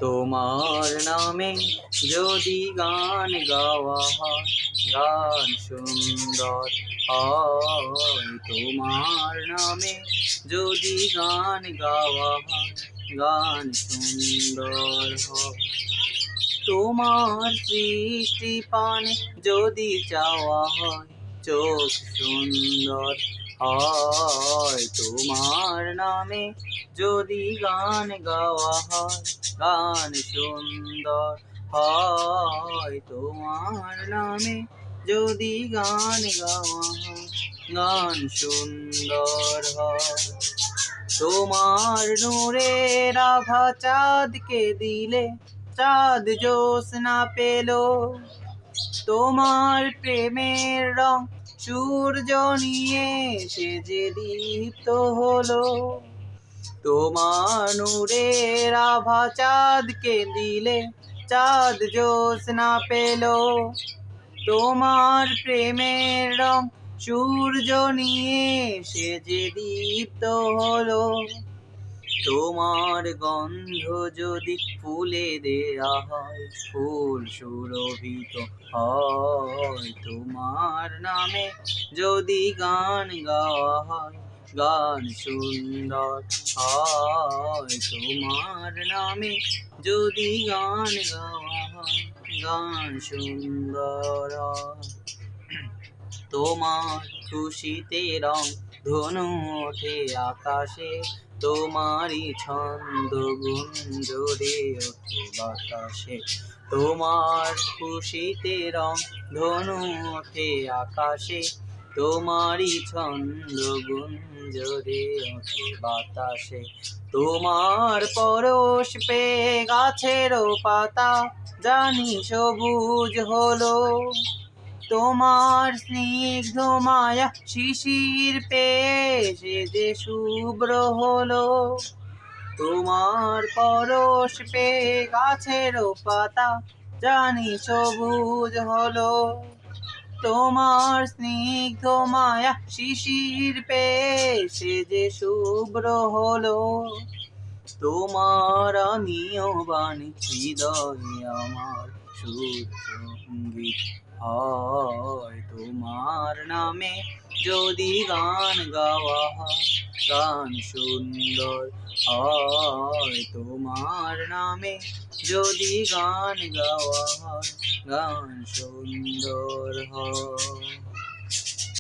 তোমার নামে যদি গান গাওয়া হয়, গান সুন্দর হয়। তোমার নামে যদি গান গাওয়া হয়, গান সুন্দর হয়। তোমার সৃষ্টি পানে যদি চাওয়া হয়, চোখ সুন্দর হয়। তোমার নামে যদি গান গাওয়া হয়, গান সুন্দর হয়। তোমার নামে যদি গান গাওয়া হয়, গান সুন্দর হয়। তোমার নূরের আভা চাঁদকে দিলে, চাঁদ জ্যোৎস্না পেল। তোমার প্রেমের রং সূর্য নিয়ে সে যে দীপ্ত হলো। তোমার নূরের আভা চাঁদকে দিলে, চাঁদ জ্যোৎস্না পেল। তোমার প্রেমের রং সূর্য নিয়ে সে যে দীপ্ত হলো। তোমার গন্ধ যদি ফুলে দেয়া হয়, ফুল সুরভিত হয়। তোমার নামে যদি গান গাওয়া হয়, গান সুন্দর হয়। তোমার নামে যদি গান গাওয়া হয়, গান সুন্দর হয়। তোমার খুশিতে রং ধনু ওঠে আকাশে, তোমারই ছন্দ গুঞ্জরে ওঠে বাতাসে। তোমার খুশিতে রং ধনু ওঠে আকাশে, তোমারই ছন্দ গুঞ্জরে ওঠে বাতাসে। তোমার পরশ পেয়ে গাছেরও পাতা জানি সবুজ হলো। তোমার স্নিগ্ধ মায়া শিশির পেয়ে সে যে শুভ্র হলো। তোমার পরশ পেয়ে গাছেরও পাতা জানি সবুজ হলো। তোমার স্নিগ্ধ মায়া শিশির পেয়ে সে যে শুভ্র হলো। তোমার আমিও বাণী হৃদয়ে আমার সুর সঙ্গীত হয়। তোমার নামে যদি গান গাওয়া হয়, গান সুন্দর হয়। তোমার নামে যদি গান গাওয়া হয়, গান সুন্দর হয়।